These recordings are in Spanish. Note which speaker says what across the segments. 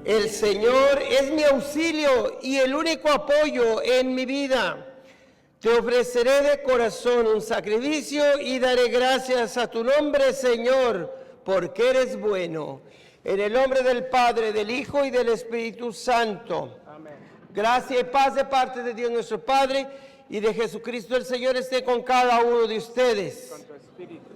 Speaker 1: El Señor es mi auxilio y el único apoyo en mi vida. Te ofreceré de corazón un sacrificio y daré gracias a tu nombre, Señor, porque eres bueno. En el nombre del Padre, del Hijo y del Espíritu Santo. Amén. Gracia y paz de parte de Dios nuestro Padre y de Jesucristo el Señor esté con cada uno de ustedes. Con tu espíritu.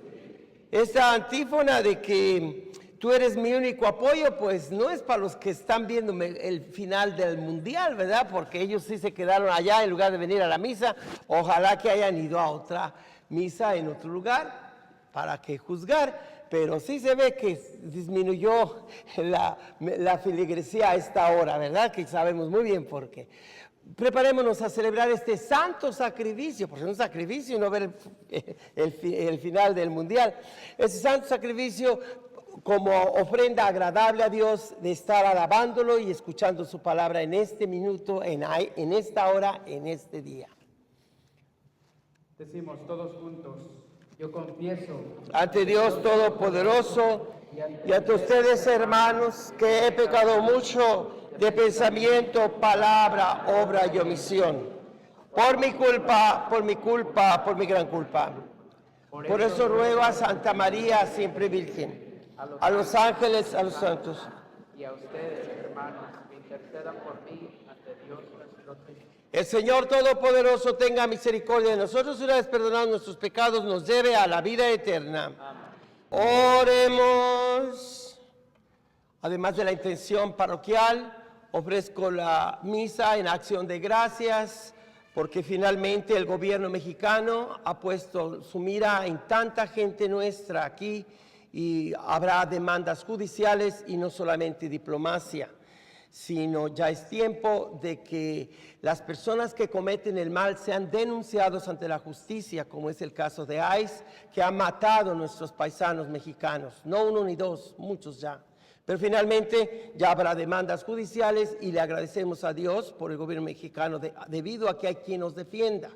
Speaker 1: Esta antífona de que tú eres mi único apoyo, pues no es para los que están viendo el final del mundial, ¿verdad? Porque ellos sí se quedaron allá en lugar de venir a la misa. Ojalá que hayan ido a otra misa en otro lugar para que juzgar. Pero sí se ve que disminuyó la feligresía a esta hora, ¿verdad? Que sabemos muy bien por qué. Preparémonos a celebrar este santo sacrificio, porque es un sacrificio no ver el final del mundial. Ese santo sacrificio como ofrenda agradable a Dios de estar alabándolo y escuchando su palabra en este minuto, en esta hora, en este día.
Speaker 2: Decimos todos juntos, yo confieso
Speaker 1: ante Dios Todopoderoso y ante ustedes, hermanos, que he pecado mucho de pensamiento, palabra, obra y omisión. Por mi culpa, por mi gran culpa. Por eso ruego a Santa María, siempre Virgen, a los ángeles, a los santos.
Speaker 2: Y a ustedes, hermanos, que intercedan por mí ante Dios nuestro Señor.
Speaker 1: El Señor Todopoderoso tenga misericordia de nosotros y una vez perdonados nuestros pecados nos lleve a la vida eterna. Amén. Oremos. Además de la intención parroquial, ofrezco la misa en acción de gracias porque finalmente el gobierno mexicano ha puesto su mira en tanta gente nuestra aquí y habrá demandas judiciales y no solamente diplomacia, sino ya es tiempo de que las personas que cometen el mal sean denunciados ante la justicia, como es el caso de ICE, que ha matado a nuestros paisanos mexicanos, no uno ni dos, muchos ya. Pero finalmente ya habrá demandas judiciales y le agradecemos a Dios por el gobierno mexicano debido a que hay quien nos defienda.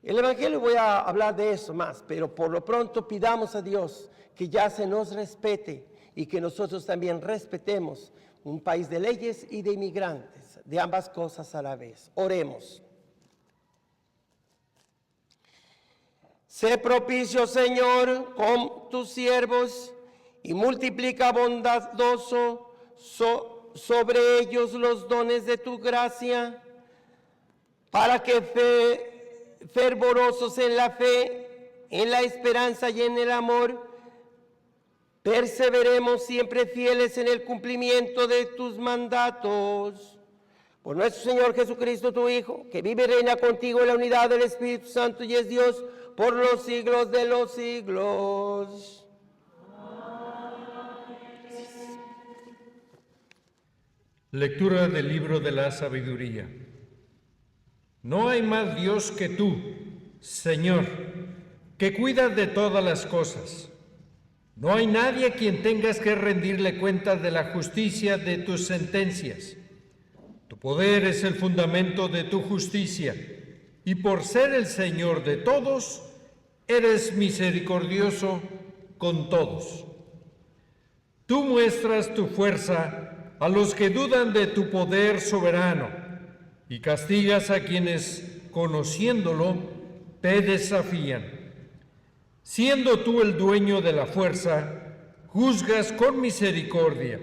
Speaker 1: El Evangelio voy a hablar de eso más, pero por lo pronto pidamos a Dios que ya se nos respete y que nosotros también respetemos un país de leyes y de inmigrantes, de ambas cosas a la vez. Oremos. Sé propicio, Señor, con tus siervos y multiplica bondadoso sobre ellos los dones de tu gracia, para que fervorosos en la fe, en la esperanza y en el amor. Perseveremos siempre fieles en el cumplimiento de tus mandatos. Por nuestro Señor Jesucristo, tu Hijo, que vive y reina contigo en la unidad del Espíritu Santo y es Dios por los siglos de los siglos.
Speaker 3: Lectura del libro de la sabiduría. No hay más Dios que tú, Señor, que cuidas de todas las cosas. No hay nadie a quien tengas que rendirle cuentas de la justicia de tus sentencias. Tu poder es el fundamento de tu justicia, y por ser el Señor de todos, eres misericordioso con todos. Tú muestras tu fuerza a los que dudan de tu poder soberano, y castigas a quienes, conociéndolo, te desafían. Siendo tú el dueño de la fuerza, juzgas con misericordia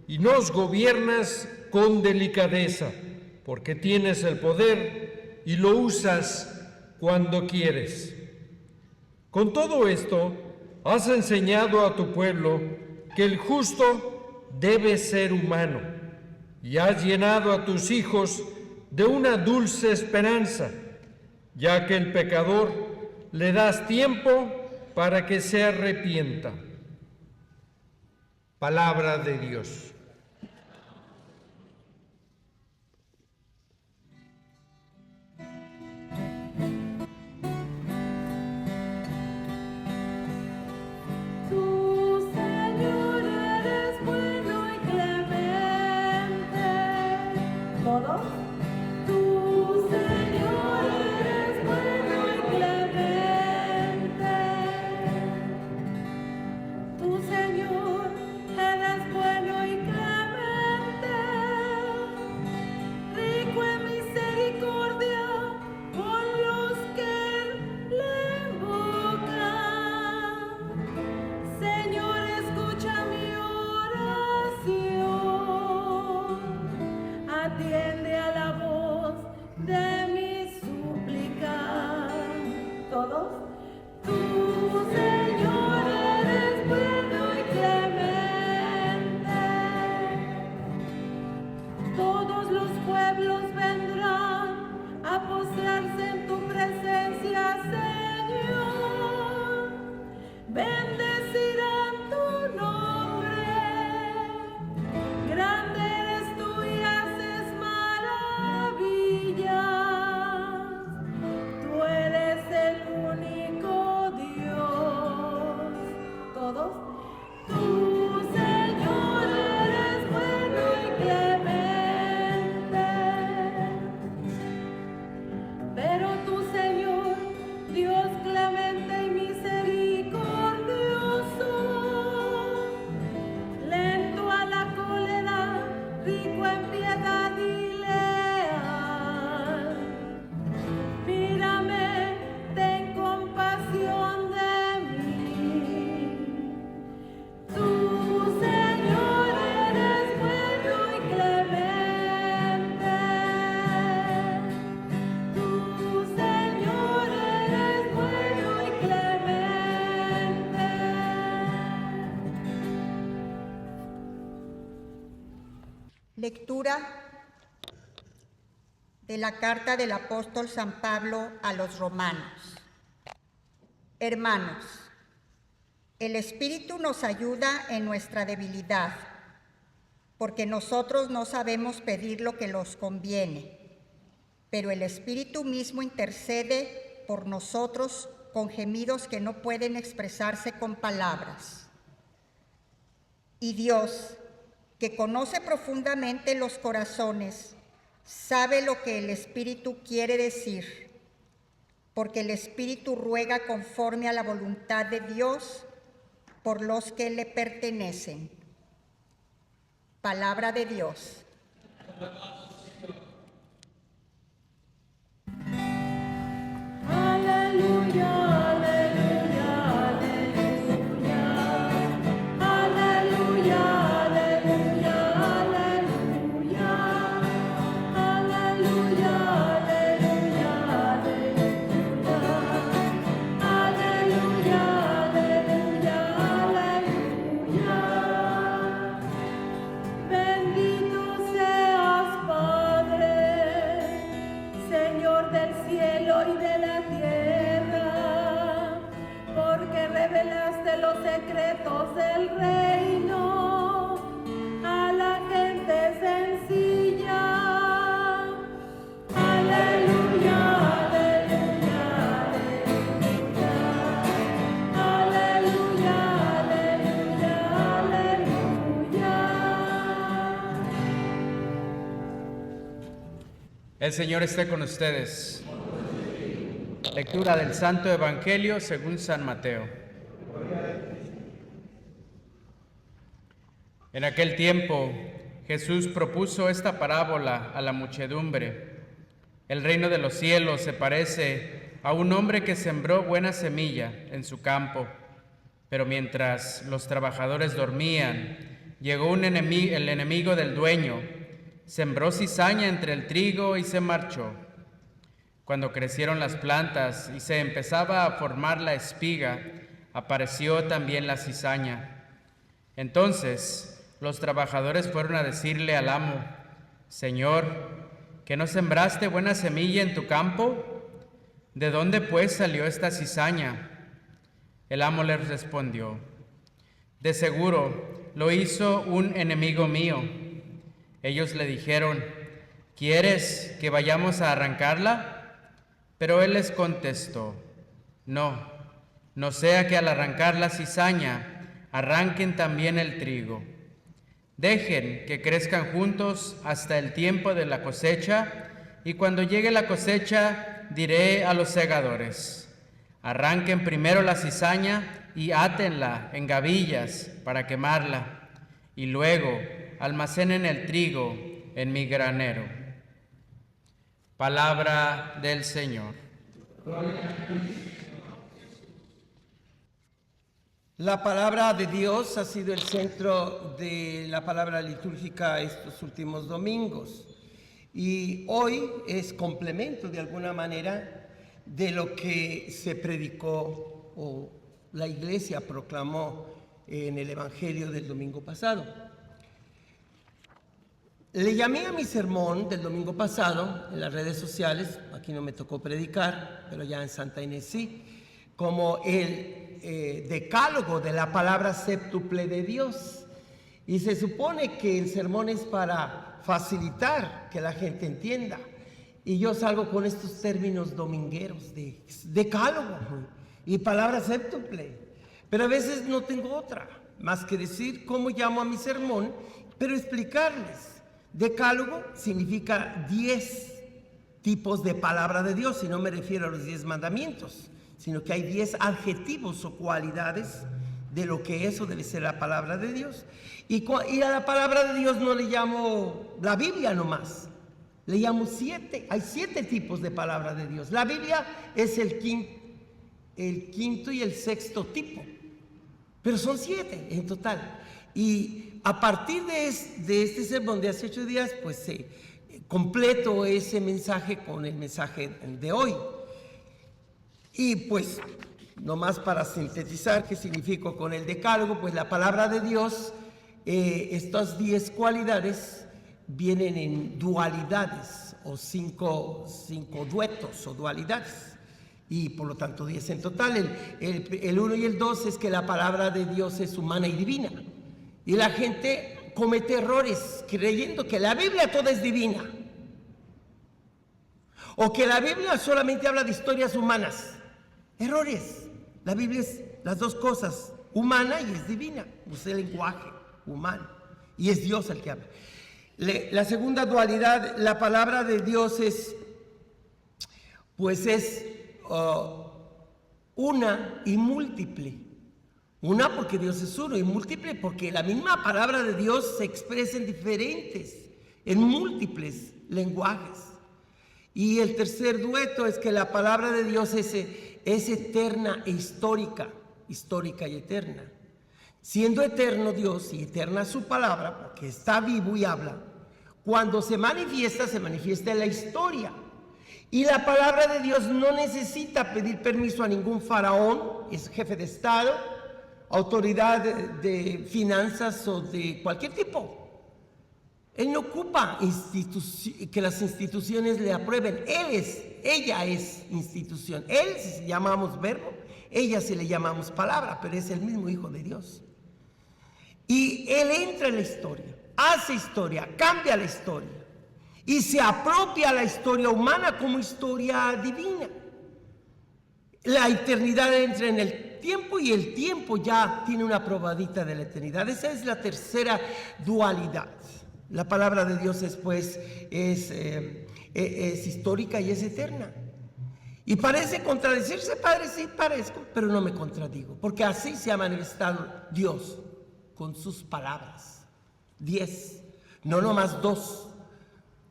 Speaker 3: y nos gobiernas con delicadeza, porque tienes el poder y lo usas cuando quieres. Con todo esto, has enseñado a tu pueblo que el justo debe ser humano, y has llenado a tus hijos de una dulce esperanza, ya que el pecador le das tiempo para que se arrepienta. Palabra de Dios.
Speaker 4: Lectura de la carta del apóstol San Pablo a los romanos. Hermanos, el Espíritu nos ayuda en nuestra debilidad, porque nosotros no sabemos pedir lo que nos conviene, pero el Espíritu mismo intercede por nosotros con gemidos que no pueden expresarse con palabras. Y Dios, que conoce profundamente los corazones, sabe lo que el Espíritu quiere decir, porque el Espíritu ruega conforme a la voluntad de Dios por los que le pertenecen. Palabra de Dios.
Speaker 5: Aleluya. del cielo y de la tierra, porque revelaste los secretos del reino a la gente sencilla. Aleluya, aleluya, aleluya, aleluya, aleluya, aleluya.
Speaker 2: El Señor esté con ustedes. Lectura del Santo Evangelio según San Mateo. En aquel tiempo, Jesús propuso esta parábola a la muchedumbre. El reino de los cielos se parece a un hombre que sembró buena semilla en su campo, pero mientras los trabajadores dormían, llegó el enemigo del dueño, sembró cizaña entre el trigo y se marchó. Cuando crecieron las plantas y se empezaba a formar la espiga, apareció también la cizaña. Entonces los trabajadores fueron a decirle al amo: Señor, ¿que no sembraste buena semilla en tu campo? ¿De dónde pues salió esta cizaña? El amo les respondió: de seguro lo hizo un enemigo mío. Ellos le dijeron: ¿quieres que vayamos a arrancarla? Pero él les contestó: no sea que al arrancar la cizaña arranquen también el trigo. Dejen que crezcan juntos hasta el tiempo de la cosecha, y cuando llegue la cosecha diré a los segadores: arranquen primero la cizaña y átenla en gavillas para quemarla, y luego almacenen el trigo en mi granero. Palabra del Señor.
Speaker 1: La palabra de Dios ha sido el centro de la palabra litúrgica estos últimos domingos, y hoy es complemento de alguna manera de lo que se predicó o la Iglesia proclamó en el Evangelio del domingo pasado. Le llamé a mi sermón del domingo pasado en las redes sociales, aquí no me tocó predicar, pero ya en Santa Inés sí, como el decálogo de la palabra séptuple de Dios. Y se supone que el sermón es para facilitar que la gente entienda. Y yo salgo con estos términos domingueros de decálogo y palabra séptuple. Pero a veces no tengo otra más que decir cómo llamo a mi sermón, pero explicarles. Decálogo significa 10 tipos de palabra de Dios, y no me refiero a los 10 mandamientos, sino que hay 10 adjetivos o cualidades de lo que eso debe ser la palabra de Dios. Y a la palabra de Dios no le llamo la Biblia nomás, le llamo 7. Hay 7 tipos de palabra de Dios. La Biblia es el quinto y el sexto tipo, pero son 7 en total. Y a partir de este sermón de hace 8 días, pues completo ese mensaje con el mensaje de hoy. Y pues, nomás para sintetizar qué significa con el decálogo, pues la palabra de Dios, estas 10 cualidades vienen en dualidades o 5 duetos o dualidades, y por lo tanto 10 en total. El 1 y el 2 es que la palabra de Dios es humana y divina. Y la gente comete errores creyendo que la Biblia toda es divina, o que la Biblia solamente habla de historias humanas. Errores. La Biblia es las dos cosas, humana y es divina. Usa el lenguaje humano y es Dios el que habla. La segunda dualidad, la palabra de Dios es una y múltiple. Una porque Dios es uno, y múltiple porque la misma palabra de Dios se expresa en múltiples lenguajes. Y el tercer dueto es que la palabra de Dios es eterna e histórica y eterna. Siendo eterno Dios y eterna su palabra, porque está vivo y habla, cuando se manifiesta en la historia. Y la palabra de Dios no necesita pedir permiso a ningún faraón, es jefe de Estado, autoridad de finanzas o de cualquier tipo. Él no ocupa que las instituciones le aprueben. Ella es institución. Él, si llamamos verbo, ella si le llamamos palabra, pero es el mismo Hijo de Dios. Y Él entra en la historia, hace historia, cambia la historia y se apropia la historia humana como historia divina. La eternidad entra en el tiempo y el tiempo ya tiene una probadita de la eternidad. Esa es la tercera dualidad. La palabra de Dios después es histórica y es eterna. Y parece contradecirse, Padre, sí parezco, pero no me contradigo, porque así se ha manifestado Dios con sus palabras. 10, no nomás 2,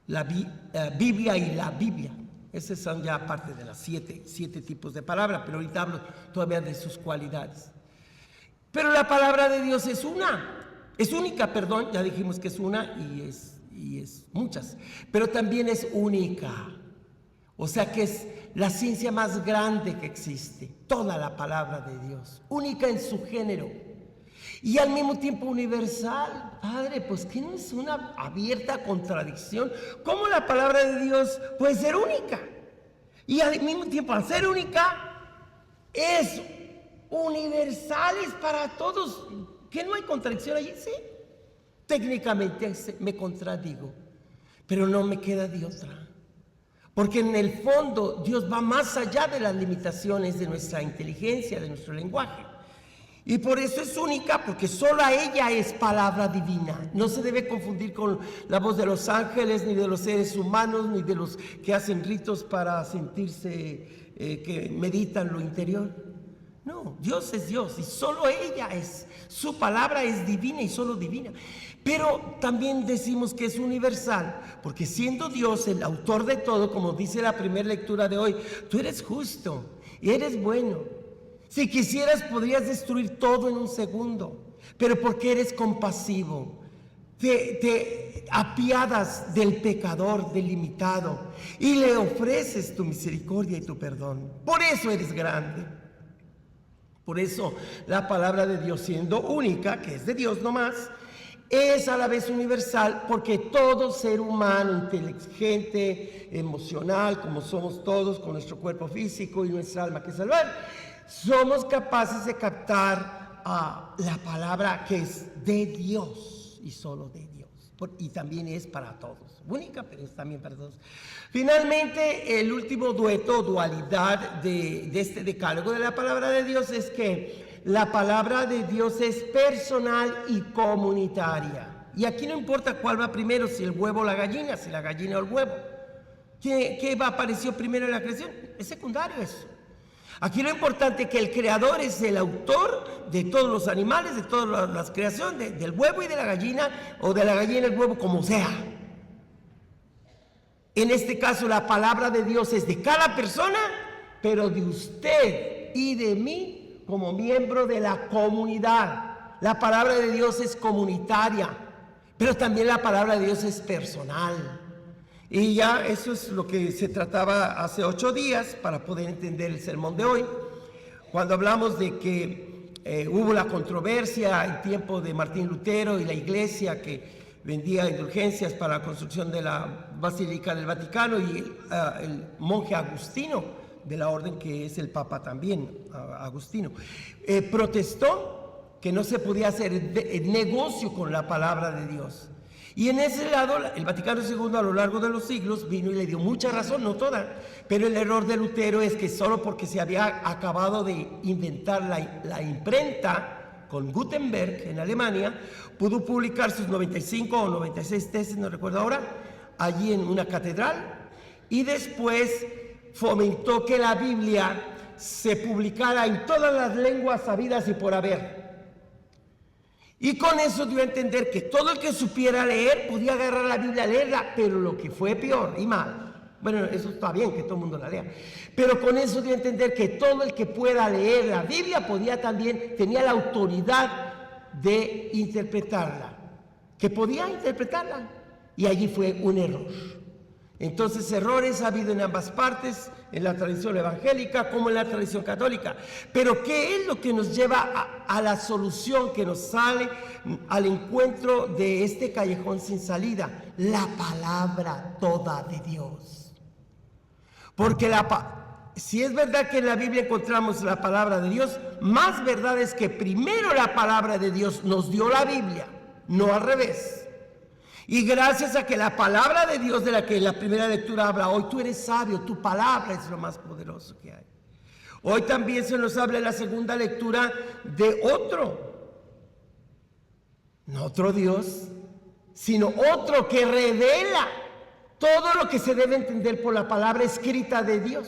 Speaker 1: la Biblia y la Biblia. Esas son ya parte de las 7 tipos de palabras, pero ahorita hablo todavía de sus cualidades. Pero la palabra de Dios es única, perdón, ya dijimos que es una y es muchas, pero también es única. O sea que es la ciencia más grande que existe, toda la palabra de Dios, única en su género y al mismo tiempo universal. Padre, pues que no es una abierta contradicción. ¿Cómo la palabra de Dios puede ser única? Y al mismo tiempo, al ser única, es universal, es para todos. ¿Que no hay contradicción allí? Sí, técnicamente me contradigo, pero no me queda de otra. Porque en el fondo Dios va más allá de las limitaciones de nuestra inteligencia, de nuestro lenguaje. Y por eso es única, porque solo ella es palabra divina. No se debe confundir con la voz de los ángeles, ni de los seres humanos, ni de los que hacen ritos para sentirse, que meditan lo interior. No, Dios es Dios y solo ella es. Su palabra es divina y solo divina. Pero también decimos que es universal, porque siendo Dios el autor de todo, como dice la primera lectura de hoy, tú eres justo y eres bueno. Si quisieras podrías destruir todo en un segundo, pero porque eres compasivo, te apiadas del pecador, del limitado, y le ofreces tu misericordia y tu perdón. Por eso eres grande. Por eso la palabra de Dios, siendo única, que es de Dios nomás, es a la vez universal, porque todo ser humano, inteligente, emocional, como somos todos, con nuestro cuerpo físico y nuestra alma que salvar, somos capaces de captar la palabra que es de Dios y solo de Dios. Y también es para todos, única, pero es también para todos. Finalmente, el último dualidad de este decálogo de la palabra de Dios es que la palabra de Dios es personal y comunitaria. Y aquí no importa cuál va primero, si el huevo o la gallina, si la gallina o el huevo. ¿Qué apareció primero en la creación? Es secundario eso. Aquí lo importante es que el creador es el autor de todos los animales, de todas las creaciones, del huevo y de la gallina, o de la gallina y el huevo, como sea. En este caso, la palabra de Dios es de cada persona, pero de usted y de mí como miembro de la comunidad. La palabra de Dios es comunitaria, pero también la palabra de Dios es personal. Y ya eso es lo que se trataba hace 8 días para poder entender el sermón de hoy. Cuando hablamos de que hubo la controversia en tiempo de Martín Lutero y la iglesia que vendía indulgencias para la construcción de la Basílica del Vaticano, y el monje Agustino de la orden, que es el Papa también, Agustino, protestó que no se podía hacer negocio con la palabra de Dios. Y en ese lado, el Vaticano II a lo largo de los siglos vino y le dio mucha razón, no toda, pero el error de Lutero es que solo porque se había acabado de inventar la imprenta con Gutenberg en Alemania, pudo publicar sus 95 o 96 tesis, no recuerdo ahora, allí en una catedral, y después fomentó que la Biblia se publicara en todas las lenguas sabidas y por haber. Y con eso dio a entender que todo el que supiera leer podía agarrar la Biblia a leerla, pero lo que fue peor y mal, bueno, eso está bien que todo el mundo la lea, pero con eso dio a entender que todo el que pueda leer la Biblia tenía la autoridad de interpretarla, que podía interpretarla, y allí fue un error. Entonces errores ha habido en ambas partes, en la tradición evangélica como en la tradición católica. Pero ¿qué es lo que nos lleva a la solución que nos sale al encuentro de este callejón sin salida? La palabra toda de Dios. Porque si es verdad que en la Biblia encontramos la palabra de Dios, más verdad es que primero la palabra de Dios nos dio la Biblia, no al revés. Y gracias a que la palabra de Dios, de la que en la primera lectura habla, hoy tú eres sabio, tu palabra es lo más poderoso que hay. Hoy también se nos habla en la segunda lectura de no otro Dios, sino otro que revela todo lo que se debe entender por la palabra escrita de Dios.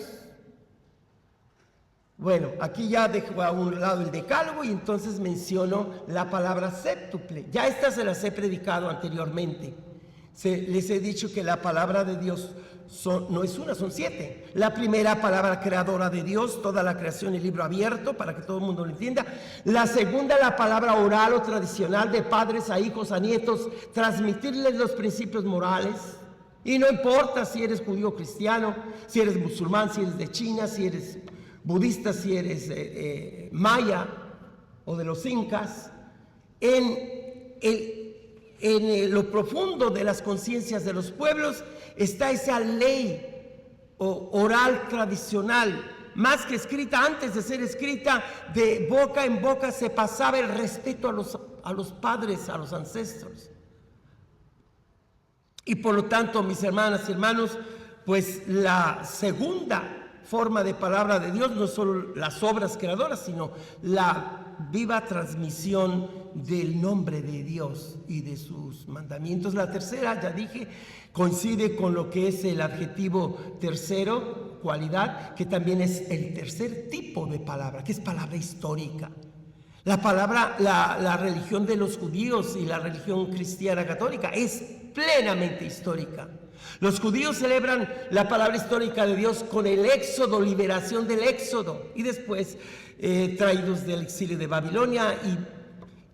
Speaker 1: Bueno, aquí ya dejo a un lado el decálogo y entonces menciono la palabra séptuple. Ya esta se las he predicado anteriormente. Les he dicho que la palabra de Dios no es una, son 7. La primera, palabra creadora de Dios, toda la creación y libro abierto para que todo el mundo lo entienda. La segunda, la palabra oral o tradicional de padres a hijos, a nietos, transmitirles los principios morales. Y no importa si eres judío o cristiano, si eres musulmán, si eres de China, si eres budista, si eres maya o de los incas, en lo profundo de las conciencias de los pueblos está esa ley oral tradicional, más que escrita. Antes de ser escrita, de boca en boca se pasaba el respeto a los padres, a los ancestros. Y por lo tanto, mis hermanas y hermanos, pues la segunda forma de palabra de Dios no solo las obras creadoras, sino la viva transmisión del nombre de Dios y de sus mandamientos. La tercera, ya dije, coincide con lo que es el adjetivo tercero, cualidad, que también es el tercer tipo de palabra, que es palabra histórica. La palabra, la religión de los judíos y la religión cristiana católica es plenamente histórica. Los judíos celebran la palabra histórica de Dios con el éxodo, liberación del éxodo, y después traídos del exilio de Babilonia.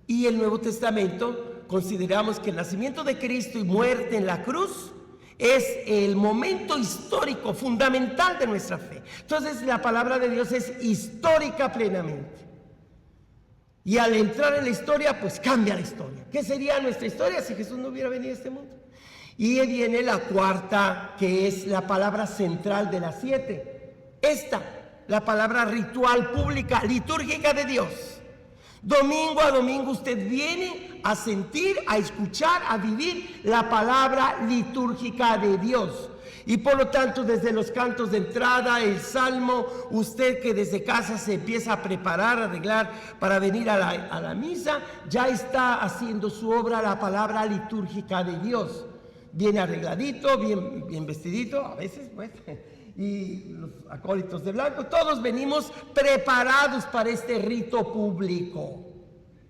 Speaker 1: Y el Nuevo Testamento consideramos que el nacimiento de Cristo y muerte en la cruz es el momento histórico fundamental de nuestra fe. Entonces la palabra de Dios es histórica plenamente. Y al entrar en la historia, pues cambia la historia. ¿Qué sería nuestra historia si Jesús no hubiera venido a este mundo? Y viene la cuarta, que es la palabra central de las 7. Esta, la palabra ritual, pública, litúrgica de Dios. Domingo a domingo usted viene a sentir, a escuchar, a vivir la palabra litúrgica de Dios. Y por lo tanto, desde los cantos de entrada, el salmo, usted que desde casa se empieza a preparar, a arreglar para venir a la misa, ya está haciendo su obra la palabra litúrgica de Dios. Bien arregladito, bien vestidito, a veces pues, y los acólitos de blanco, todos venimos preparados para este rito público.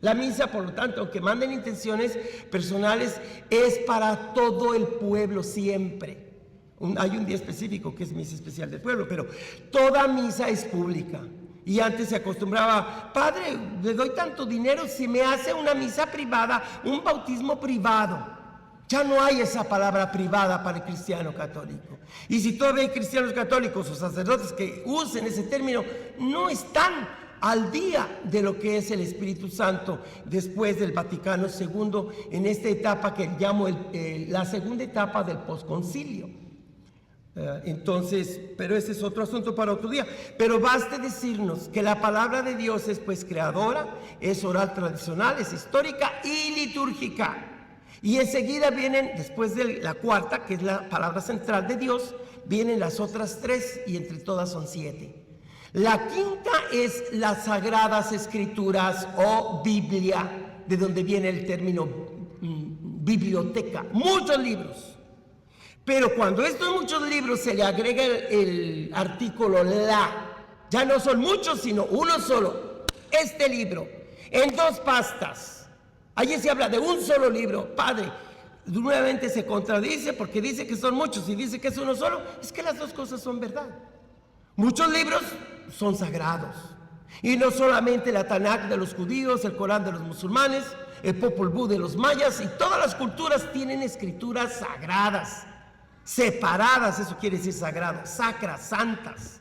Speaker 1: La misa, por lo tanto, aunque manden intenciones personales, es para todo el pueblo siempre. Hay un día específico que es misa especial del pueblo, pero toda misa es pública. Y antes se acostumbraba, padre, le doy tanto dinero si me hace una misa privada, un bautismo privado. Ya no hay esa palabra privada para el cristiano católico. Y si todavía hay cristianos católicos o sacerdotes que usen ese término, no están al día de lo que es el Espíritu Santo después del Vaticano II, en esta etapa que llamo la segunda etapa del posconcilio. Entonces, pero ese es otro asunto para otro día. Pero basta decirnos que la palabra de Dios es pues creadora, es oral tradicional, es histórica y litúrgica. Y enseguida vienen, después de la cuarta, que es la palabra central de Dios, vienen las otras 3 y entre todas son 7. La quinta es las Sagradas Escrituras o Biblia, de donde viene el término biblioteca, muchos libros. Pero cuando a estos muchos libros se le agrega el artículo la, ya no son muchos, sino uno solo, este libro, en 2 pastas. Allí se habla de un solo libro. Padre, nuevamente se contradice porque dice que son muchos y dice que es uno solo. Es que las dos cosas son verdad. Muchos libros son sagrados. Y no solamente la Tanakh de los judíos, el Corán de los musulmanes, el Popol Vuh de los mayas, y todas las culturas tienen escrituras sagradas. separadas, eso quiere decir sagrado, sacras, santas.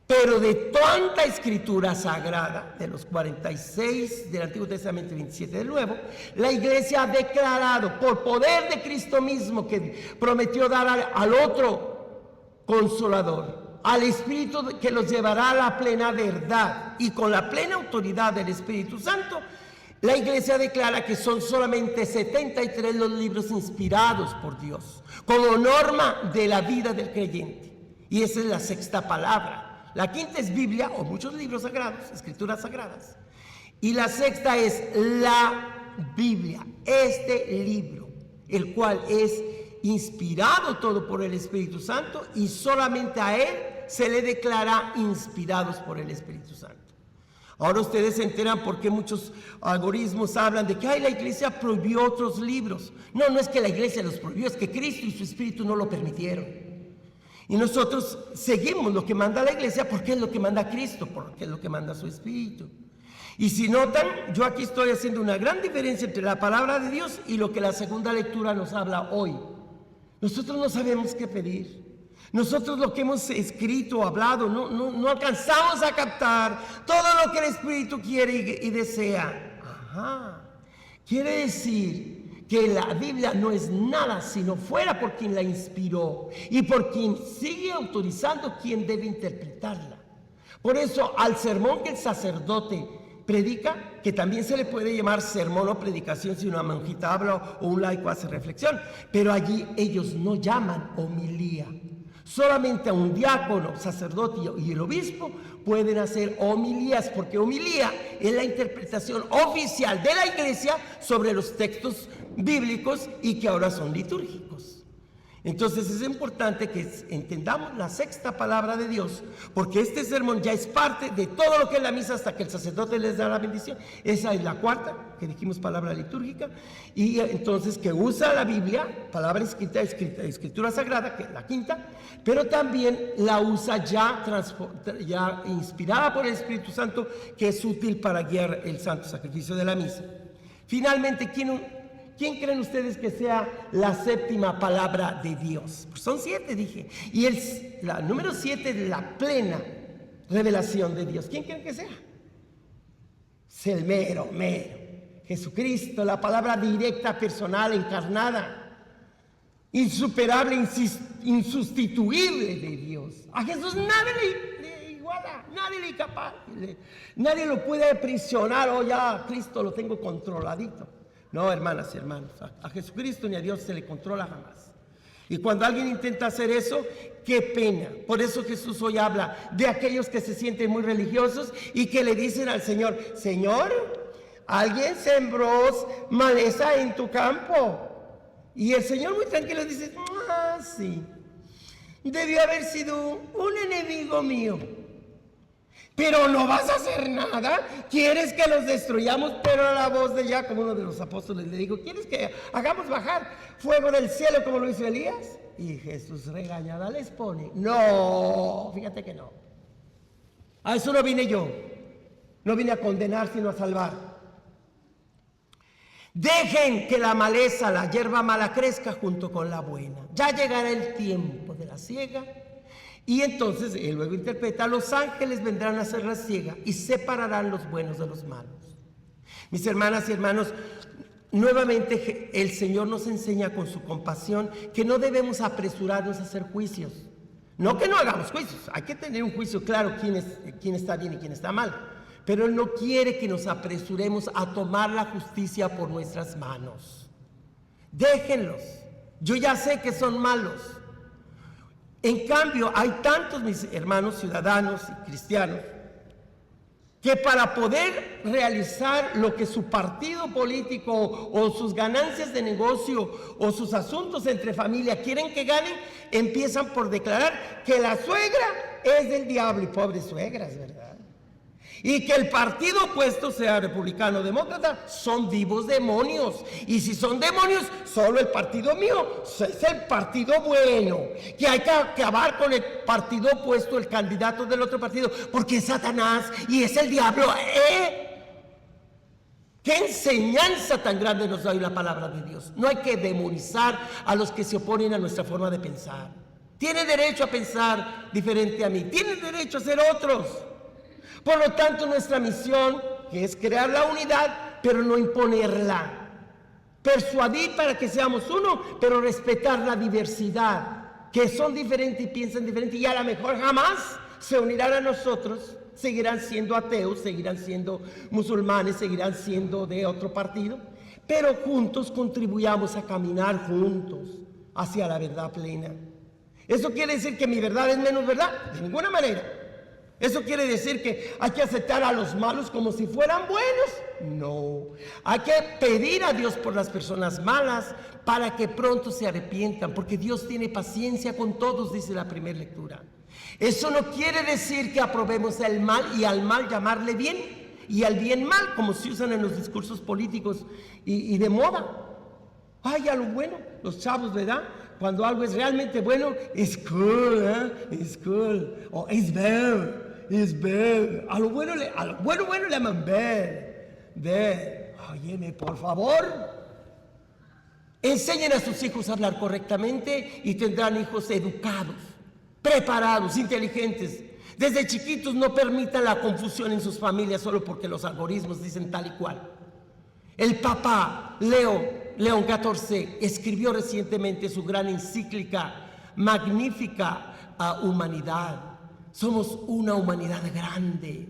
Speaker 1: Pero de tanta escritura sagrada, de los 46 del Antiguo Testamento y 27 del Nuevo, la Iglesia ha declarado por poder de Cristo mismo, que prometió dar al otro Consolador, al Espíritu que los llevará a la plena verdad, y con la plena autoridad del Espíritu Santo, la Iglesia declara que son solamente 73 los libros inspirados por Dios, como norma de la vida del creyente. Y esa es la sexta palabra. La quinta es Biblia, o muchos libros sagrados, escrituras sagradas. Y la sexta es la Biblia, este libro, el cual es inspirado todo por el Espíritu Santo, y solamente a él se le declara inspirados por el Espíritu Santo. Ahora ustedes se enteran por qué muchos algoritmos hablan de que la Iglesia prohibió otros libros. No, no es que la Iglesia los prohibió, es que Cristo y su Espíritu no lo permitieron. Y nosotros seguimos lo que manda la Iglesia porque es lo que manda Cristo, porque es lo que manda su Espíritu. Y si notan, yo aquí estoy haciendo una gran diferencia entre la palabra de Dios y lo que la segunda lectura nos habla hoy. Nosotros no sabemos qué pedir. Nosotros lo que hemos escrito o hablado no alcanzamos a captar todo lo que el Espíritu quiere y desea. Ajá. Quiere decir que la Biblia no es nada si no fuera por quien la inspiró y por quien sigue autorizando quien debe interpretarla. Por eso al sermón que el sacerdote predica, que también se le puede llamar sermón o predicación si una monjita habla o un laico hace reflexión, pero allí ellos no llaman homilía. Solamente a un diácono, sacerdote y el obispo pueden hacer homilías, porque homilía es la interpretación oficial de la Iglesia sobre los textos bíblicos y que ahora son litúrgicos. Entonces es importante que entendamos la sexta palabra de Dios, porque este sermón ya es parte de todo lo que es la misa hasta que el sacerdote les da la bendición. Esa es la cuarta, que dijimos palabra litúrgica, y entonces que usa la Biblia, palabra escrita, escritura sagrada, que es la quinta, pero también la usa ya inspirada por el Espíritu Santo, que es útil para guiar el santo sacrificio de la misa. Finalmente, ¿quién creen ustedes que sea la séptima palabra de Dios? Pues son 7, dije. Y la número 7 es la plena revelación de Dios. ¿Quién creen que sea? Es el mero. Jesucristo, la palabra directa, personal, encarnada, insuperable, insustituible de Dios. A Jesús nadie le iguala, nadie le capaz, nadie lo puede aprisionar. Ya Cristo lo tengo controladito. No, hermanas y hermanos, a Jesucristo ni a Dios se le controla jamás. Y cuando alguien intenta hacer eso, qué pena. Por eso Jesús hoy habla de aquellos que se sienten muy religiosos y que le dicen al Señor: Señor, alguien sembró maleza en tu campo. Y el Señor muy tranquilo dice: sí, debió haber sido un enemigo mío. Pero no vas a hacer nada. ¿Quieres que los destruyamos? Pero a la voz de ya, como uno de los apóstoles le dijo: ¿quieres que hagamos bajar fuego del cielo como lo hizo Elías? Y Jesús regañada les pone: no, fíjate que no. A eso no vine yo. No vine a condenar, sino a salvar. Dejen que la maleza, la hierba mala, crezca junto con la buena. Ya llegará el tiempo de la siega. Y entonces él luego interpreta: los ángeles vendrán a hacer la siega y separarán los buenos de los malos. Mis hermanas y hermanos, nuevamente el Señor nos enseña con su compasión que no debemos apresurarnos a hacer juicios. No que no hagamos juicios, hay que tener un juicio claro quién está bien y quién está mal. Pero Él no quiere que nos apresuremos a tomar la justicia por nuestras manos. Déjenlos, yo ya sé que son malos. En cambio, hay tantos, mis hermanos ciudadanos y cristianos, que para poder realizar lo que su partido político o sus ganancias de negocio o sus asuntos entre familia quieren que ganen, empiezan por declarar que la suegra es del diablo. Y pobres suegras, ¿verdad? Y que el partido opuesto, sea republicano o demócrata, son vivos demonios. Y si son demonios, solo el partido mío es el partido bueno. Que hay que acabar con el partido opuesto, el candidato del otro partido, porque es Satanás y es el diablo. ¿Qué enseñanza tan grande nos da hoy la palabra de Dios? No hay que demonizar a los que se oponen a nuestra forma de pensar. Tienen derecho a pensar diferente a mí, tienen derecho a ser otros. Por lo tanto, nuestra misión, que es crear la unidad, pero no imponerla. Persuadir para que seamos uno, pero respetar la diversidad, que son diferentes y piensan diferente, y a lo mejor jamás se unirán a nosotros. Seguirán siendo ateos, seguirán siendo musulmanes, seguirán siendo de otro partido, pero juntos contribuyamos a caminar juntos hacia la verdad plena. ¿Eso quiere decir que mi verdad es menos verdad? De ninguna manera. ¿Eso quiere decir que hay que aceptar a los malos como si fueran buenos? No. Hay que pedir a Dios por las personas malas para que pronto se arrepientan, porque Dios tiene paciencia con todos, dice la primera lectura. Eso no quiere decir que aprobemos el mal y al mal llamarle bien y al bien mal, como se usan en los discursos políticos y de moda. Ay, a lo bueno, los chavos, ¿verdad? Cuando algo es realmente bueno, es cool, ¿eh? Es cool. O es bad, es bad. A lo bueno le llaman bad. Óyeme, por favor. Enseñen a sus hijos a hablar correctamente y tendrán hijos educados, preparados, inteligentes. Desde chiquitos no permitan la confusión en sus familias solo porque los algoritmos dicen tal y cual. El Papa León XIV escribió recientemente su gran encíclica magnífica a Humanidad. Somos una humanidad grande.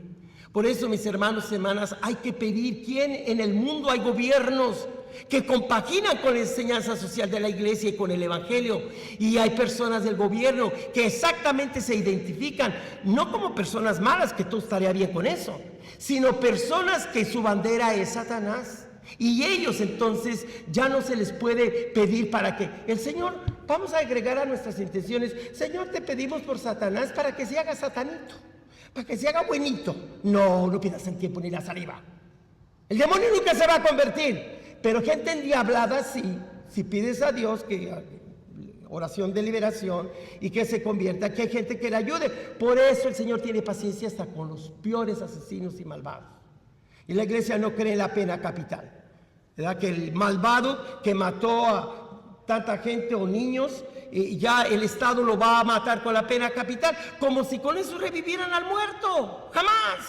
Speaker 1: Por eso, mis hermanos y hermanas, hay que pedir quién en el mundo hay gobiernos que compaginan con la enseñanza social de la iglesia y con el evangelio, y hay personas del gobierno que exactamente se identifican no como personas malas, que todo estaría bien con eso, sino personas que su bandera es Satanás, y ellos entonces ya no se les puede pedir para que el Señor, vamos a agregar a nuestras intenciones, Señor, te pedimos por Satanás para que se haga satanito, para que se haga buenito. No pierdas el tiempo ni la saliva. El demonio nunca se va a convertir. Pero gente endiablada sí, si pides a Dios que oración de liberación y que se convierta, que hay gente que le ayude. Por eso el Señor tiene paciencia hasta con los peores asesinos y malvados. Y la iglesia no cree en la pena capital, ¿verdad? Que el malvado que mató a tanta gente o niños, ya el Estado lo va a matar con la pena capital, como si con eso revivieran al muerto. ¡Jamás!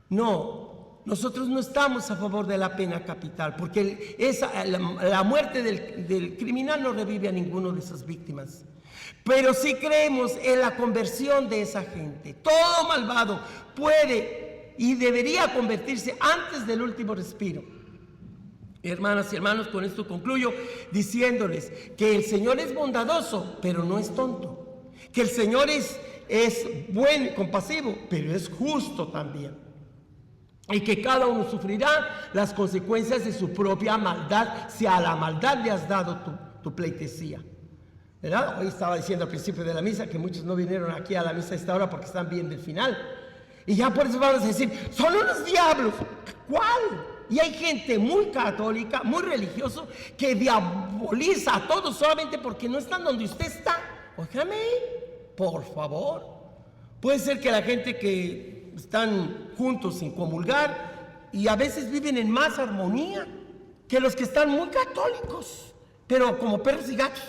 Speaker 1: No. Nosotros no estamos a favor de la pena capital, porque la muerte del criminal no revive a ninguno de esas víctimas. Pero sí creemos en la conversión de esa gente. Todo malvado puede y debería convertirse antes del último respiro. Hermanas y hermanos, con esto concluyo diciéndoles que el Señor es bondadoso, pero no es tonto. Que el Señor es bueno y compasivo, pero es justo también. Y que cada uno sufrirá las consecuencias de su propia maldad, si a la maldad le has dado tu pleitesía, ¿verdad? Hoy estaba diciendo al principio de la misa que muchos no vinieron aquí a la misa a esta hora porque están bien del final. Y ya por eso vamos a decir, son unos diablos. ¿Cuál? Y hay gente muy católica, muy religioso, que diaboliza a todos solamente porque no están donde usted está. Óigame, por favor. Puede ser que la gente que están juntos sin comulgar y a veces viven en más armonía que los que están muy católicos, pero como perros y gatos,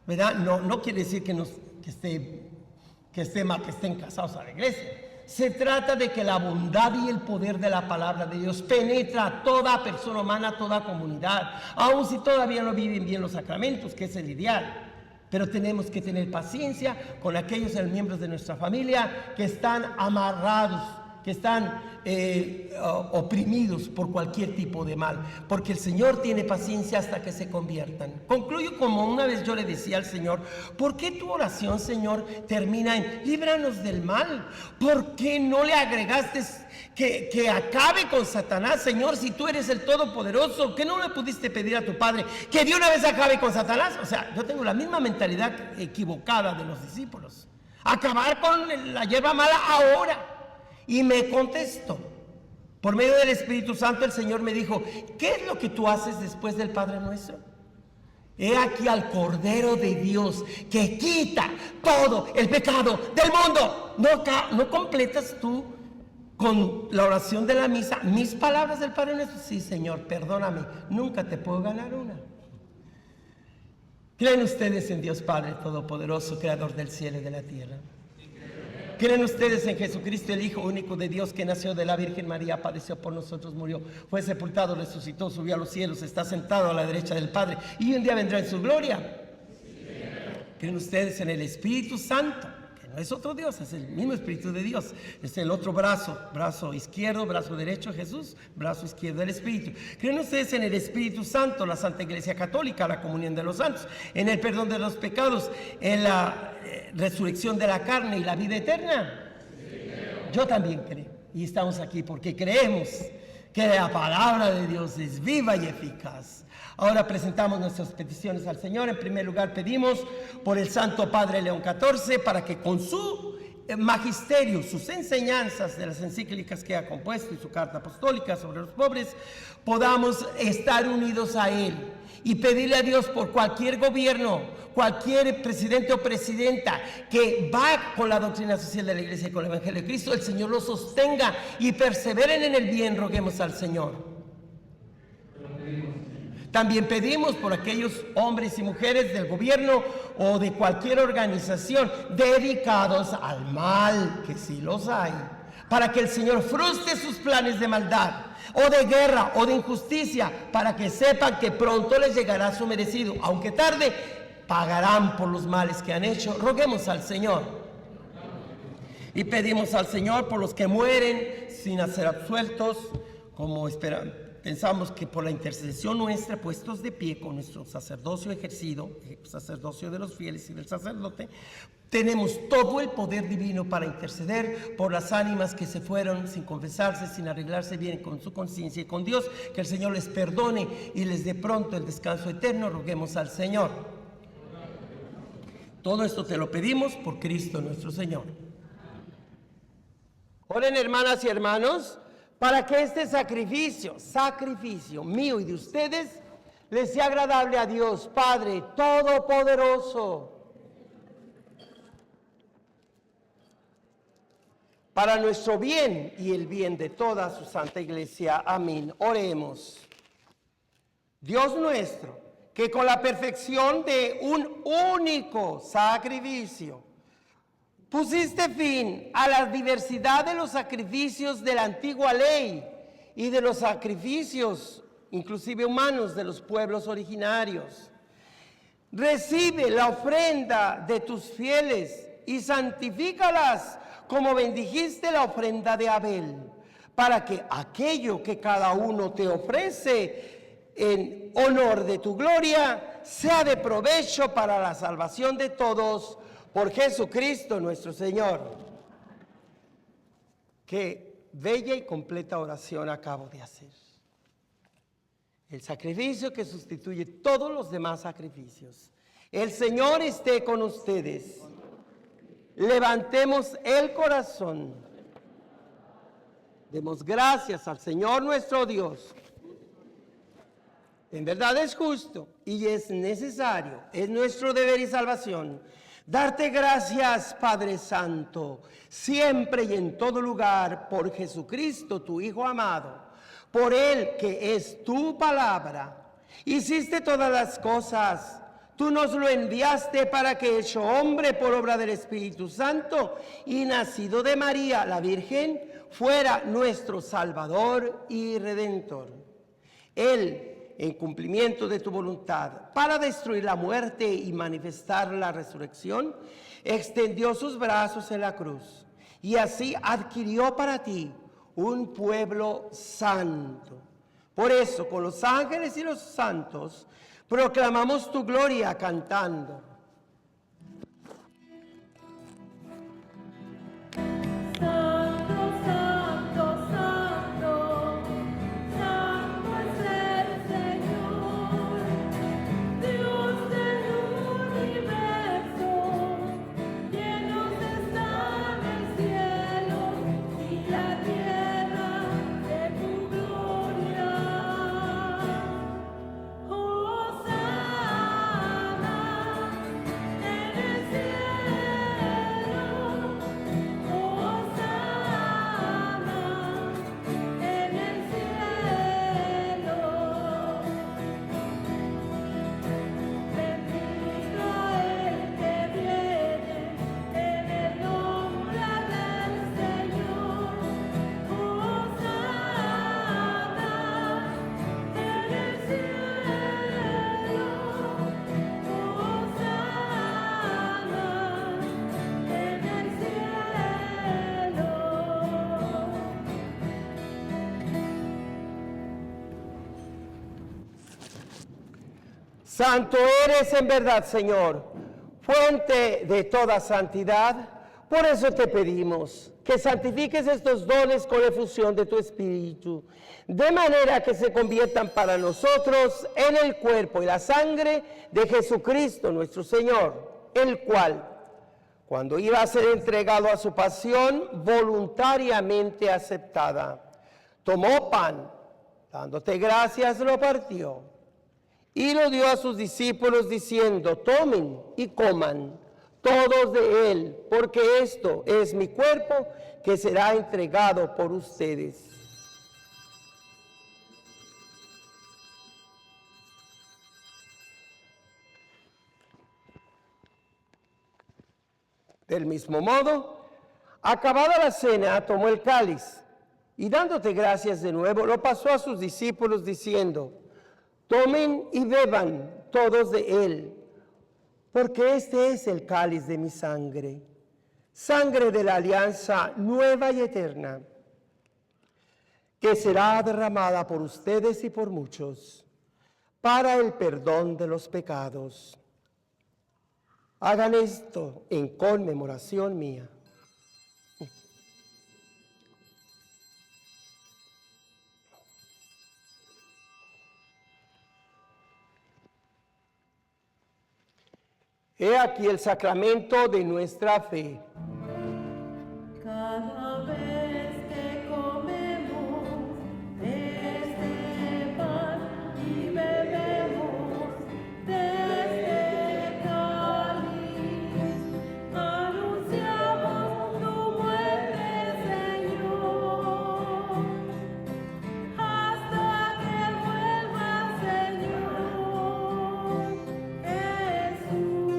Speaker 1: ¿verdad? No quiere decir que estén casados a la iglesia. Se trata de que la bondad y el poder de la palabra de Dios penetra a toda persona humana, a toda comunidad, aun si todavía no viven bien los sacramentos, que es el ideal. Pero tenemos que tener paciencia con aquellos miembros de nuestra familia que están amarrados, que están oprimidos por cualquier tipo de mal, porque el Señor tiene paciencia hasta que se conviertan. Concluyo como una vez yo le decía al Señor, ¿por qué tu oración, Señor, termina en líbranos del mal? ¿Por qué no le agregaste que acabe con Satanás, Señor, si tú eres el Todopoderoso? ¿Qué no le pudiste pedir a tu Padre que de una vez acabe con Satanás? O sea, yo tengo la misma mentalidad equivocada de los discípulos. Acabar con la hierba mala ahora. Y me contestó, por medio del Espíritu Santo, el Señor me dijo, ¿qué es lo que tú haces después del Padre Nuestro? He aquí al Cordero de Dios que quita todo el pecado del mundo. ¿No completas tú con la oración de la misa, mis palabras del Padre Nuestro, sí, Señor, perdóname, nunca te puedo ganar una. ¿Creen ustedes en Dios Padre Todopoderoso, Creador del cielo y de la tierra? ¿Creen ustedes en Jesucristo, el Hijo único de Dios, que nació de la Virgen María, padeció por nosotros, murió, fue sepultado, resucitó, subió a los cielos, está sentado a la derecha del Padre y un día vendrá en su gloria? ¿Creen ustedes en el Espíritu Santo? Que no es otro Dios, es el mismo Espíritu de Dios. Es el otro brazo izquierdo, brazo derecho Jesús, brazo izquierdo del Espíritu. ¿Creen ustedes en el Espíritu Santo, la Santa Iglesia Católica, la comunión de los santos, en el perdón de los pecados, en la resurrección de la carne y la vida eterna? Yo también creo, y estamos aquí porque creemos que la palabra de Dios es viva y eficaz. Ahora presentamos nuestras peticiones al Señor. En primer lugar, pedimos por el Santo Padre León XIV para que con su magisterio, sus enseñanzas de las encíclicas que ha compuesto y su carta apostólica sobre los pobres, podamos estar unidos a Él y pedirle a Dios por cualquier gobierno, cualquier presidente o presidenta que va con la doctrina social de la Iglesia y con el Evangelio de Cristo, el Señor los sostenga y perseveren en el bien. Roguemos al Señor. También pedimos por aquellos hombres y mujeres del gobierno o de cualquier organización dedicados al mal, que sí los hay, para que el Señor frustre sus planes de maldad o de guerra o de injusticia, para que sepan que pronto les llegará su merecido, aunque tarde, pagarán por los males que han hecho. Roguemos al Señor. Y pedimos al Señor por los que mueren sin ser absueltos, como esperan. Pensamos que por la intercesión nuestra, puestos de pie con nuestro sacerdocio ejercido, el sacerdocio de los fieles y del sacerdote, tenemos todo el poder divino para interceder por las ánimas que se fueron sin confesarse, sin arreglarse bien con su conciencia y con Dios. Que el Señor les perdone y les dé pronto el descanso eterno. Roguemos al Señor. Todo esto te lo pedimos por Cristo nuestro Señor. Oren, hermanas y hermanos, para que este sacrificio mío y de ustedes, les sea agradable a Dios Padre Todopoderoso, para nuestro bien y el bien de toda su santa iglesia. Amén. Oremos. Dios nuestro, que con la perfección de un único sacrificio pusiste fin a la diversidad de los sacrificios de la antigua ley y de los sacrificios, inclusive humanos, de los pueblos originarios. Recibe la ofrenda de tus fieles y santifícalas como bendijiste la ofrenda de Abel, para que aquello que cada uno te ofrece en honor de tu gloria sea de provecho para la salvación de todos, por Jesucristo nuestro Señor. Qué bella y completa oración acabo de hacer. El sacrificio que sustituye todos los demás sacrificios. El Señor esté con ustedes. Levantemos el corazón. Demos gracias al Señor nuestro Dios. En verdad es justo y es necesario, es nuestro deber y salvación, darte gracias, Padre Santo, siempre y en todo lugar, por Jesucristo, tu Hijo amado, por Él que es tu palabra. Hiciste todas las cosas, tú nos lo enviaste para que, hecho hombre por obra del Espíritu Santo y nacido de María, la Virgen, fuera nuestro Salvador y Redentor. Él, en cumplimiento de tu voluntad, para destruir la muerte y manifestar la resurrección, extendió sus brazos en la cruz y así adquirió para ti un pueblo santo. Por eso, con los ángeles y los santos, proclamamos tu gloria cantando. Santo eres en verdad, Señor, fuente de toda santidad. Por eso te pedimos que santifiques estos dones con la efusión de tu Espíritu, de manera que se conviertan para nosotros en el cuerpo y la sangre de Jesucristo nuestro Señor, el cual, cuando iba a ser entregado a su pasión voluntariamente aceptada, tomó pan, dándote gracias, lo partió y lo dio a sus discípulos diciendo: tomen y coman todos de él, porque esto es mi cuerpo que será entregado por ustedes. Del mismo modo, acabada la cena, tomó el cáliz y dándote gracias de nuevo, lo pasó a sus discípulos diciendo: tomen y beban todos de él, porque este es el cáliz de mi sangre, sangre de la alianza nueva y eterna, que será derramada por ustedes y por muchos, para el perdón de los pecados. Hagan esto en conmemoración mía. He aquí el sacramento de nuestra fe.
Speaker 5: Cada vez que comemos este pan y bebemos de este cáliz, anunciamos tu muerte, Señor, hasta que vuelva, Señor Jesús.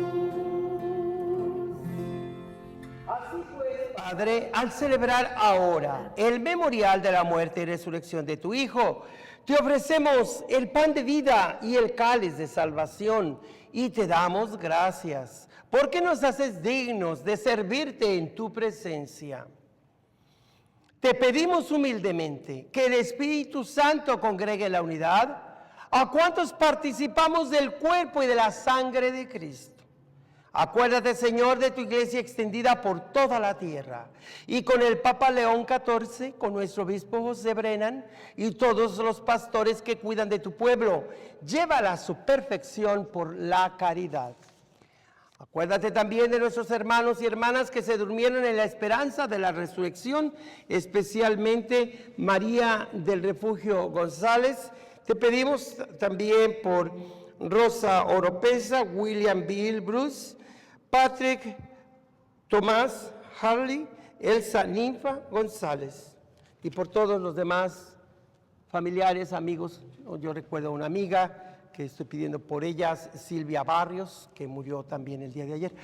Speaker 1: Así pues, Padre, al celebrar ahora el memorial de la muerte y resurrección de tu Hijo, te ofrecemos el pan de vida y el cáliz de salvación y te damos gracias porque nos haces dignos de servirte en tu presencia. Te pedimos humildemente que el Espíritu Santo congregue la unidad a cuantos participamos del cuerpo y de la sangre de Cristo. Acuérdate, Señor, de tu iglesia extendida por toda la tierra y con el Papa León XIV, con nuestro obispo José Brennan y todos los pastores que cuidan de tu pueblo. Llévala a su perfección por la caridad. Acuérdate también de nuestros hermanos y hermanas que se durmieron en la esperanza de la resurrección, especialmente María del Refugio González. Te pedimos también por Rosa Oropesa, William Bill Bruce, Patrick Tomás Harley, Elsa Ninfa González y por todos los demás familiares, amigos. Yo recuerdo a una amiga que estoy pidiendo por ellas, Silvia Barrios, que murió también el día de ayer,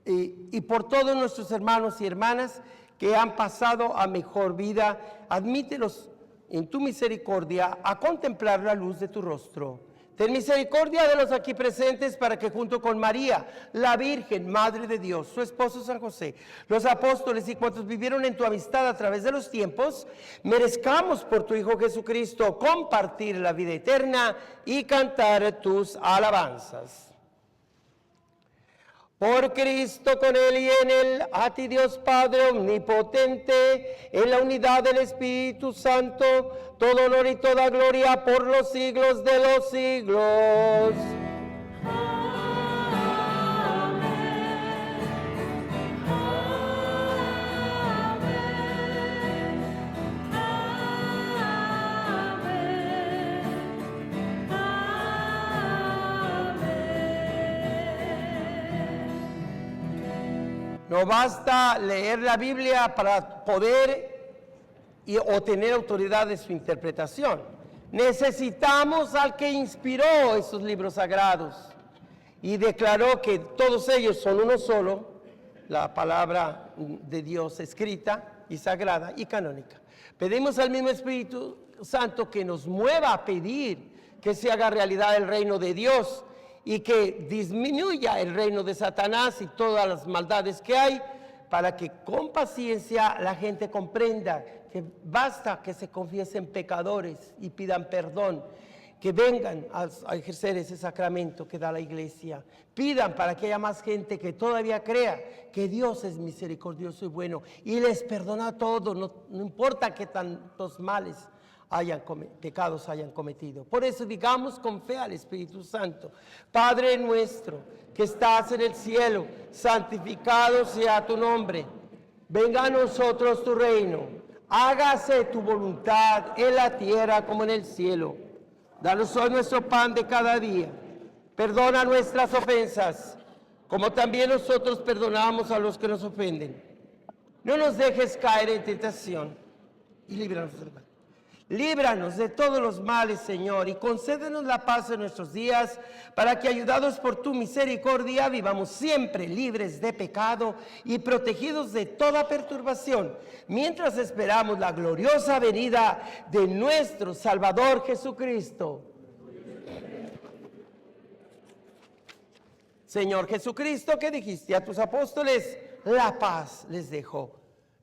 Speaker 1: y por todos nuestros hermanos y hermanas que han pasado a mejor vida. Admítelos en tu misericordia a contemplar la luz de tu rostro. Ten misericordia de los aquí presentes para que junto con María, la Virgen, Madre de Dios, su esposo San José, los apóstoles y cuantos vivieron en tu amistad a través de los tiempos, merezcamos por tu Hijo Jesucristo compartir la vida eterna y cantar tus alabanzas. Por Cristo, con Él y en Él, a ti Dios Padre Omnipotente, en la unidad del Espíritu Santo, todo honor y toda gloria por los siglos de los siglos. No basta leer la Biblia para poder o tener autoridad de su interpretación. Necesitamos al que inspiró esos libros sagrados y declaró que todos ellos son uno solo, la palabra de Dios escrita y sagrada y canónica. Pedimos al mismo Espíritu Santo que nos mueva a pedir que se haga realidad el reino de Dios y que disminuya el reino de Satanás y todas las maldades que hay, para que con paciencia la gente comprenda que basta que se confiesen pecadores y pidan perdón, que vengan a ejercer ese sacramento que da la iglesia. Pidan para que haya más gente que todavía crea que Dios es misericordioso y bueno y les perdona todo, no importa que tantos males pecados hayan cometido. Por eso digamos con fe al Espíritu Santo: Padre nuestro que estás en el cielo, santificado sea tu nombre. Venga a nosotros tu reino. Hágase tu voluntad en la tierra como en el cielo. Danos hoy nuestro pan de cada día. Perdona nuestras ofensas, como también nosotros perdonamos a los que nos ofenden. No nos dejes caer en tentación y líbranos del mal. Líbranos de todos los males, Señor, y concédenos la paz en nuestros días, para que, ayudados por tu misericordia, vivamos siempre libres de pecado y protegidos de toda perturbación, mientras esperamos la gloriosa venida de nuestro Salvador Jesucristo. Señor Jesucristo, que dijiste a tus apóstoles: la paz les dejo,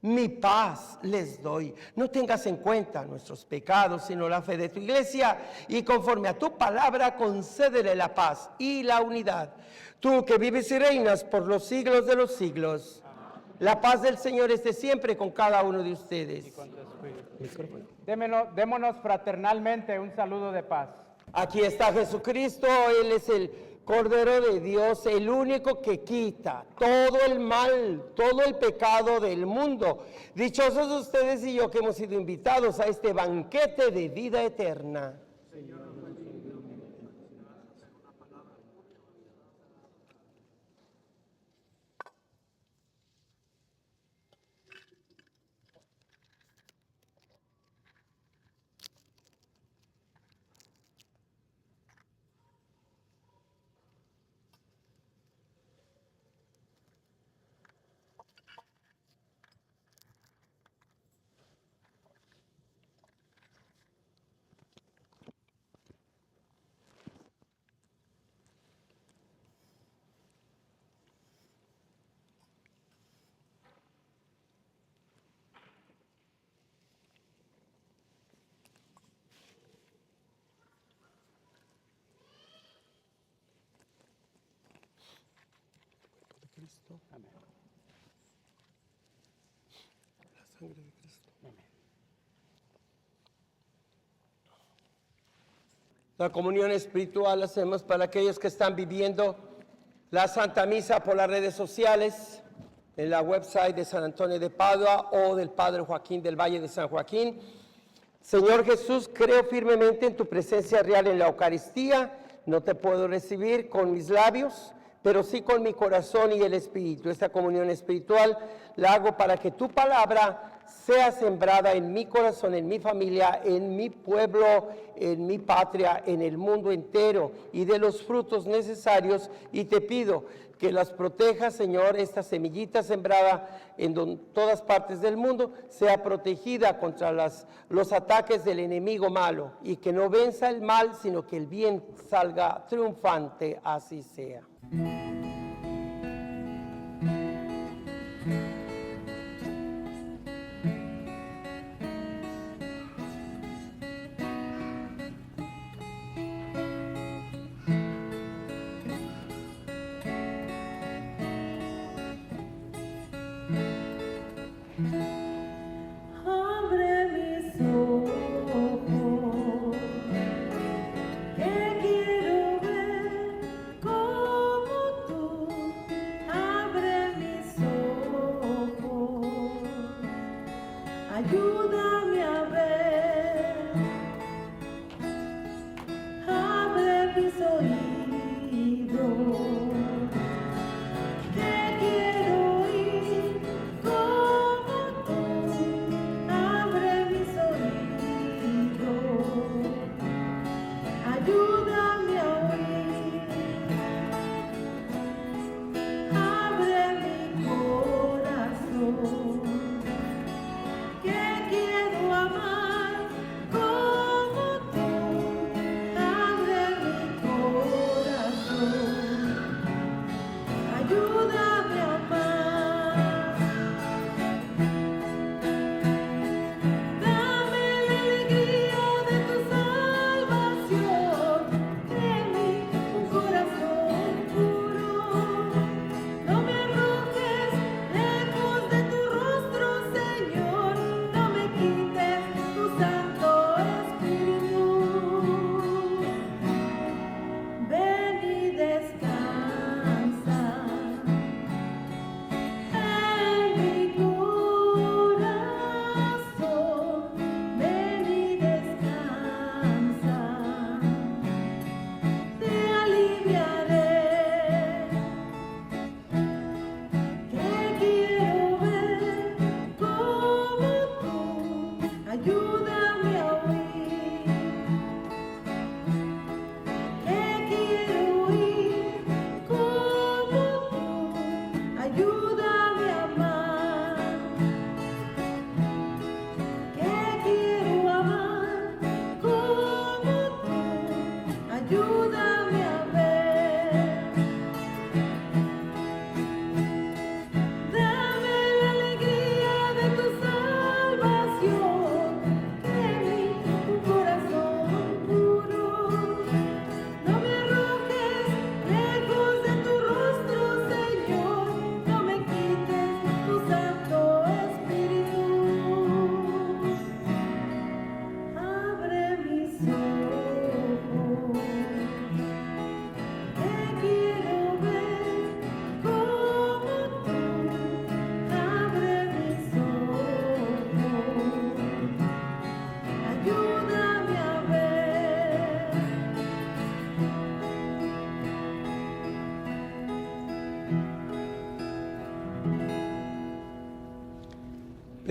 Speaker 1: mi paz les doy. No tengas en cuenta nuestros pecados, sino la fe de tu iglesia, y conforme a tu palabra concédele la paz y la unidad. Tú que vives y reinas por los siglos de los siglos. La paz del Señor esté siempre con cada uno de ustedes.
Speaker 2: Démonos fraternalmente un saludo de paz.
Speaker 1: Aquí está Jesucristo, Él es el Cordero de Dios, el único que quita todo el mal, todo el pecado del mundo. Dichosos ustedes y yo que hemos sido invitados a este banquete de vida eterna.
Speaker 2: Amén.
Speaker 1: La sangre de Cristo.
Speaker 2: Amén.
Speaker 1: La comunión espiritual la hacemos para aquellos que están viviendo la Santa Misa por las redes sociales, en la website de San Antonio de Padua o del Padre Joaquín del Valle de San Joaquín. Señor Jesús, creo firmemente en tu presencia real en la Eucaristía. No te puedo recibir con mis labios, pero sí con mi corazón y el Espíritu. Esta comunión espiritual la hago para que tu palabra sea sembrada en mi corazón, en mi familia, en mi pueblo, en mi patria, en el mundo entero, y de los frutos necesarios. Y te pido que las protejas, Señor, esta semillita sembrada en todas partes del mundo, sea protegida contra los ataques del enemigo malo, y que no venza el mal, sino que el bien salga triunfante. Así sea.
Speaker 5: Abre mis ojos, que quiero ver como tú. Abre mis ojos, ayúdame a ver. Abre mis oídos, que quiero oír como tú. Abre mis oídos, ayúdame a oír. Abre mi corazón, que quiero amar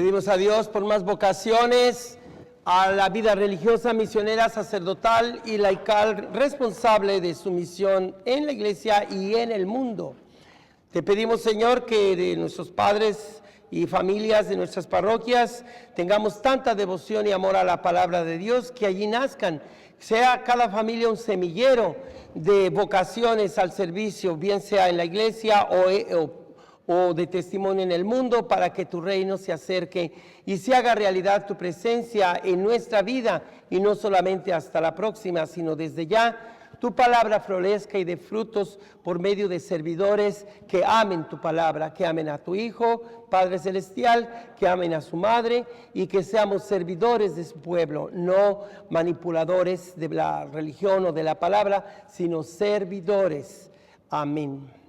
Speaker 1: Pedimos a Dios por más vocaciones a la vida religiosa, misionera, sacerdotal y laical responsable de su misión en la iglesia y en el mundo. Te pedimos, Señor, que de nuestros padres y familias de nuestras parroquias tengamos tanta devoción y amor a la palabra de Dios que allí nazcan. Sea cada familia un semillero de vocaciones al servicio, bien sea en la iglesia o de testimonio en el mundo, para que tu reino se acerque y se haga realidad tu presencia en nuestra vida, y no solamente hasta la próxima, sino desde ya. Tu palabra florezca y dé frutos por medio de servidores que amen tu palabra, que amen a tu Hijo, Padre Celestial, que amen a su Madre, y que seamos servidores de su pueblo, no manipuladores de la religión o de la palabra, sino servidores. Amén.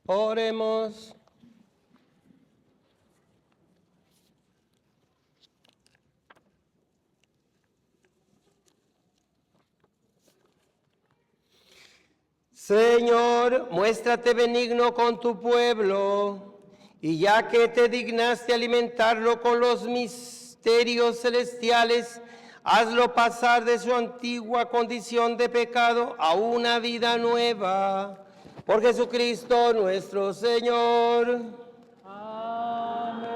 Speaker 1: Oremos. Señor, muéstrate benigno con tu pueblo, y ya que te dignaste alimentarlo con los misterios celestiales, hazlo pasar de su antigua condición de pecado a una vida nueva. Por Jesucristo nuestro Señor. Amén.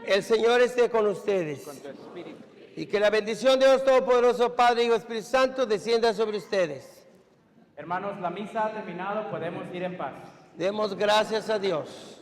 Speaker 1: El Señor esté con ustedes. Con tu espíritu. Y que la bendición de Dios Todopoderoso, Padre, Hijo y Espíritu Santo, descienda sobre ustedes.
Speaker 2: Hermanos, la misa ha terminado, podemos ir en paz.
Speaker 1: Demos gracias a Dios.